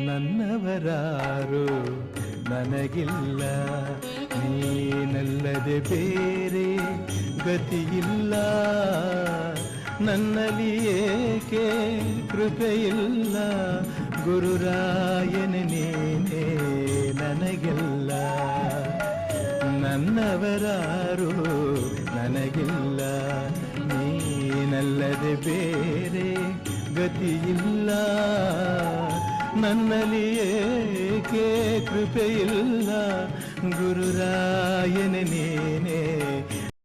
ನನ್ನವರಾರು ನನಗಿಲ್ಲ, ನೀನಲ್ಲದೆ ಬೇರೆ ಗತಿಯಿಲ್ಲ. ನನ್ನಲ್ಲಿ ಏಕೆ ಕೃಪೆಯಿಲ್ಲ, ಗುರುರಾಯನ ನೀನೇ ನನಗೆಲ್ಲ. ನನ್ನವರಾರು ನನಗಿಲ್ಲ, ನೀನಲ್ಲದೆ ಬೇರೆ ಗತಿಯಿಲ್ಲ. ನನ್ನಲ್ಲಿ ಏಕೆ ಕೃಪೆಯಿಲ್ಲ, ಗುರುರಾಯನ ನೀನೇ